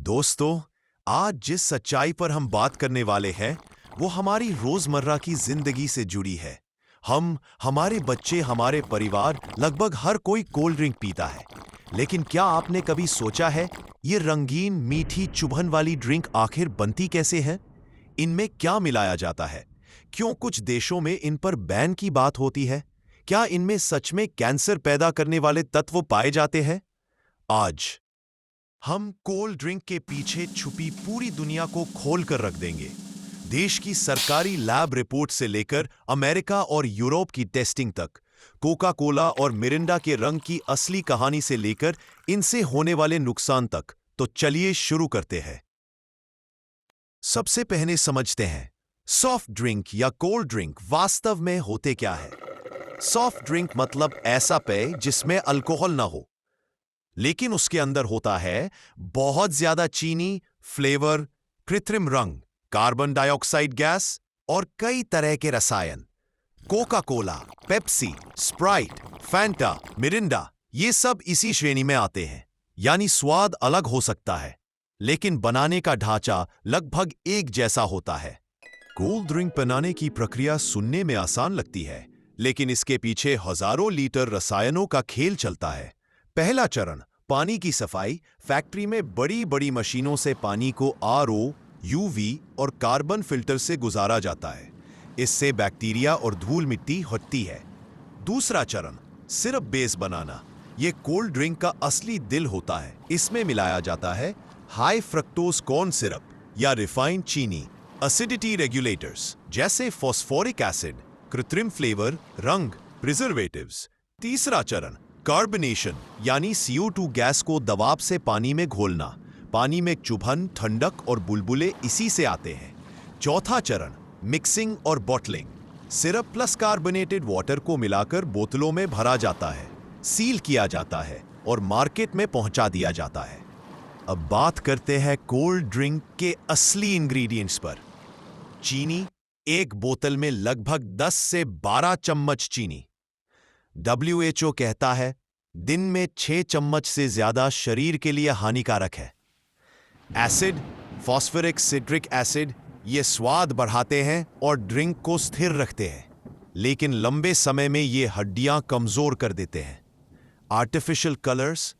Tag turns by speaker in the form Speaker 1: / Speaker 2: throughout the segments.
Speaker 1: दोस्तों, आज जिस सच्चाई पर हम बात करने वाले हैं वो हमारी रोजमर्रा की जिंदगी से जुड़ी है। हमारे बच्चे, हमारे परिवार, लगभग हर कोई कोल्ड ड्रिंक पीता है। लेकिन क्या आपने कभी सोचा है ये रंगीन, मीठी, चुभन वाली ड्रिंक आखिर बनती कैसे है? इनमें क्या मिलाया जाता है? क्यों कुछ देशों में इन पर बैन की बात होती है? क्या इनमें सच में कैंसर पैदा करने वाले तत्व पाए जाते हैं? आज हम कोल्ड ड्रिंक के पीछे छुपी पूरी दुनिया को खोल कर रख देंगे। देश की सरकारी लैब रिपोर्ट से लेकर अमेरिका और यूरोप की टेस्टिंग तक, कोका कोला और मिरिंडा के रंग की असली कहानी से लेकर इनसे होने वाले नुकसान तक। तो चलिए शुरू करते हैं। सबसे पहले समझते हैं सॉफ्ट ड्रिंक या कोल्ड ड्रिंक वास्तव में होते क्या है। सॉफ्ट ड्रिंक मतलब ऐसा पेय जिसमें अल्कोहल ना हो, लेकिन उसके अंदर होता है बहुत ज्यादा चीनी, फ्लेवर, कृत्रिम रंग, कार्बन डाइऑक्साइड गैस और कई तरह के रसायन। Coca Cola, Pepsi, Sprite, Fanta, Mirinda, ये सब इसी श्रेणी में आते हैं। यानी स्वाद अलग हो सकता है, लेकिन बनाने का ढांचा लगभग एक जैसा होता है। कोल्ड ड्रिंक बनाने की प्रक्रिया सुनने में आसान लगती है, लेकिन इसके पीछे हजारों लीटर रसायनों का खेल चलता है। पहला चरण, पानी की सफाई। फैक्ट्री में बड़ी बड़ी मशीनों से पानी को आरओ, यूवी और कार्बन फिल्टर से गुजारा जाता है। इससे बैक्टीरिया और धूल मिट्टी हटती है। दूसरा चरण, सिरप बेस बनाना। यह कोल्ड ड्रिंक का असली दिल होता है। इसमें मिलाया जाता है हाई फ्रक्टोज कॉर्न सिरप या रिफाइंड चीनी, एसिडिटी रेगुलेटर्स जैसे फॉस्फोरिक एसिड, कृत्रिम फ्लेवर, रंग, प्रिजर्वेटिव्स। तीसरा चरण, कार्बनेशन यानी CO2 गैस को दबाव से पानी में घोलना। पानी में चुभन, ठंडक और बुलबुले इसी से आते हैं। चौथा चरण, मिक्सिंग और bottling. Syrup plus carbonated water को मिलाकर बोतलों में भरा जाता है, सील किया जाता है और मार्केट में पहुंचा दिया जाता है। अब बात करते हैं कोल्ड ड्रिंक के असली इंग्रेडिएंट्स पर। चीनी, एक बोतल में लगभग 10 से 12 चम्मच चीनी। WHO कहता है दिन में 6 चम्मच से ज्यादा शरीर के लिए हानिकारक है। एसिड, फॉस्फोरिक सिट्रिक एसिड, ये स्वाद बढ़ाते हैं और ड्रिंक को स्थिर रखते हैं, लेकिन लंबे समय में ये हड्डियां कमजोर कर देते हैं। आर्टिफिशियल कलर्स,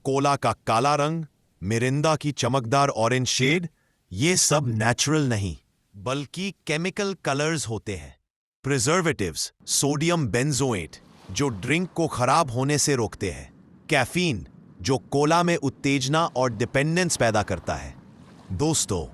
Speaker 1: कोला का काला रंग, मिरिंडा की चमकदार ऑरेंज शेड, ये सब नेचुरल नहीं बल्कि केमिकल कलर्स होते हैं। प्रिजर्वेटिव्स, सोडियम बेंजोएट जो ड्रिंक को खराब होने से रोकते हैं। कैफीन जो कोला में उत्तेजना और डिपेंडेंस पैदा करता है। दोस्तों,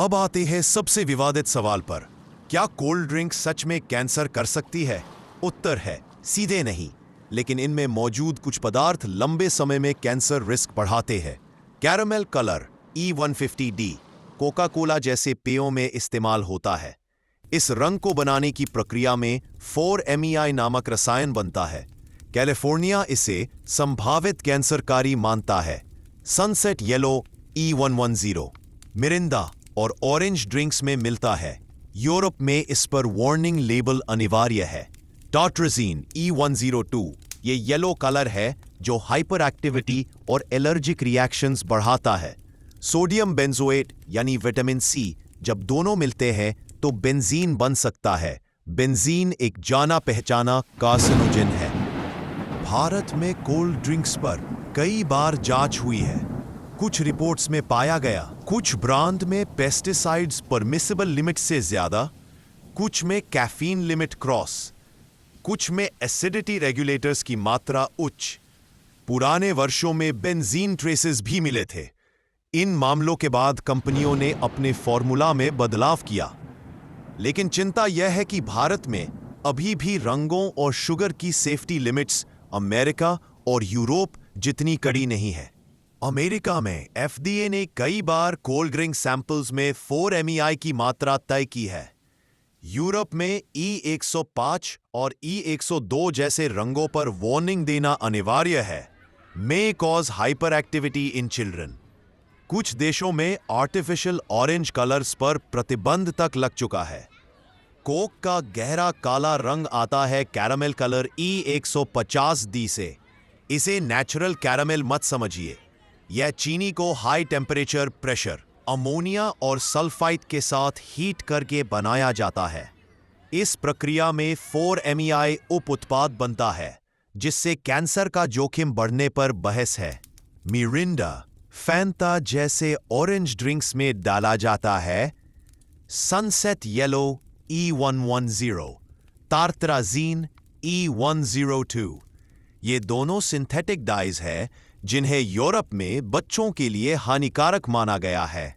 Speaker 1: अब आते हैं सबसे विवादित सवाल पर। क्या कोल्ड ड्रिंक सच में कैंसर कर सकती है? उत्तर है सीधे नहीं, लेकिन इनमें मौजूद कुछ पदार्थ लंबे समय में कैंसर रिस्क बढ़ाते हैं। Caramel colour E150D Coca Cola जैसे पेयों में इस्तेमाल होता है। इस रंग को बनाने की प्रक्रिया में 4-MEI नामक रसायन बनता है। कैलिफोर्निया इसे संभावित कैंसरकारी मानता है। सनसेट येलो E110 मिरिंडा और ऑरेंज ड्रिंक्स में मिलता है। यूरोप में इस पर वार्निंग लेबल अनिवार्य है। टाट्राजीन E102 ये येलो कलर है जो हाइपर एक्टिविटी और एलर्जिक रिएक्शंस बढ़ाता है। सोडियम बेंजोएट यानी विटामिन C जब दोनों मिलते हैं तो बेंजीन बन सकता है। बेंजीन एक जाना पहचाना कार्सिनोजन है। भारत में कोल्ड ड्रिंक्स पर कई बार जांच हुई है। कुछ रिपोर्ट्स में पाया गया कुछ ब्रांड में पेस्टिसाइड्स परमिसिबल लिमिट से ज्यादा, कुछ में कैफीन लिमिट क्रॉस, कुछ में एसिडिटी रेगुलेटर्स की मात्रा उच्च। पुराने वर्षों में बेंजीन ट्रेसेस भी मिले थे। इन मामलों के बाद कंपनियों ने अपने फॉर्मूला में बदलाव किया। लेकिन चिंता यह है कि भारत में अभी भी रंगों और शुगर की सेफ्टी लिमिट्स अमेरिका और यूरोप जितनी कड़ी नहीं है। अमेरिका में FDA ने कई बार कोल्ड ड्रिंक सैंपल्स में 4-MEI की मात्रा तय की है। यूरोप में E105 और E102 जैसे रंगों पर वार्निंग देना अनिवार्य है। May cause hyper activity in children. कुछ देशों में आर्टिफिशियल ऑरेंज कलर्स पर प्रतिबंध तक लग चुका है। कोक का गहरा काला रंग आता है कैरामेल कलर E150D से। इसे नेचुरल कैरामेल मत समझिए, यह चीनी को हाई टेम्परेचर प्रेशर, अमोनिया और सल्फाइड के साथ हीट करके बनाया जाता है। इस प्रक्रिया में 4-MEI उप उत्पाद बनता है, जिससे कैंसर का जोखिम बढ़ने पर बहस है। मिरिंडा, फैंटा जैसे ऑरेंज ड्रिंक्स में डाला जाता है सनसेट येलो E110, तारतराजीन E102। ये दोनों सिंथेटिक डाइज है जिन्हें यूरोप में बच्चों के लिए हानिकारक माना गया है।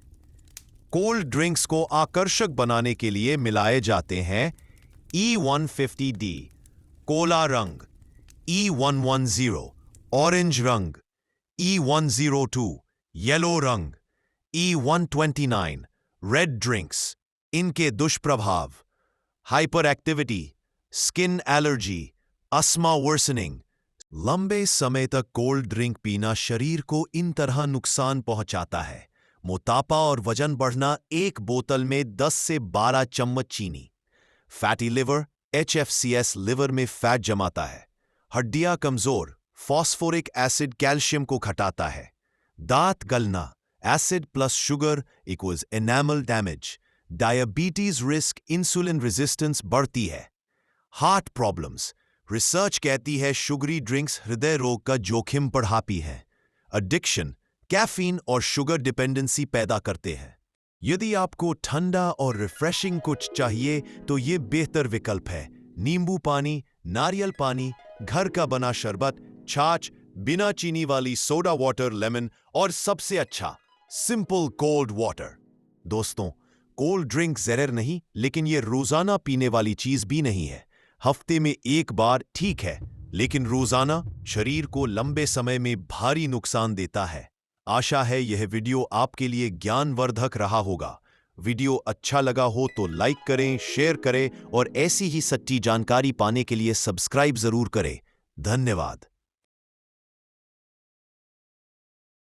Speaker 1: कोल्ड ड्रिंक्स को आकर्षक बनाने के लिए मिलाए जाते हैं E150D, कोला रंग, E110, ऑरेंज रंग, E102, येलो रंग, E129, रेड ड्रिंक्स। इनके दुष्प्रभाव: hyper activity, skin allergy, asthma worsening. लंबे समय तक कोल्ड ड्रिंक पीना शरीर को इन तरह नुकसान पहुंचाता है: मोटापा और वजन बढ़ना, एक बोतल में 10 से 12 चम्मच चीनी। फैटी लिवर, HFCS लिवर में फैट जमाता है। हड्डियां कमजोर, फॉस्फोरिक एसिड कैल्शियम को घटाता है। दांत गलना, acid plus sugar equals enamel damage. Diabetes risk, insulin resistance बढ़ती है। हार्ट प्रॉब्लम्स, रिसर्च कहती है शुगरी ड्रिंक्स हृदय रोग का जोखिम बढ़ाती है। एडिक्शन, कैफीन और शुगर डिपेंडेंसी पैदा करते हैं। यदि आपको ठंडा और रिफ्रेशिंग कुछ चाहिए तो ये बेहतर विकल्प है। नींबू पानी, नारियल पानी, घर का बना शरबत, छाछ, बिना चीनी वाली सोडा वाटर, लेमन और सबसे अच्छा सिंपल कोल्ड वाटर। दोस्तों, कोल्ड ड्रिंक जहर नहीं, लेकिन ये रोजाना पीने वाली चीज भी नहीं है। हफ्ते में एक बार ठीक है, लेकिन रोजाना शरीर को लंबे समय में भारी नुकसान देता है। आशा है यह वीडियो आपके लिए ज्ञानवर्धक रहा होगा। वीडियो अच्छा लगा हो तो लाइक करें, शेयर करें और ऐसी ही सच्ची जानकारी पाने के लिए सब्सक्राइब जरूर करें। धन्यवाद।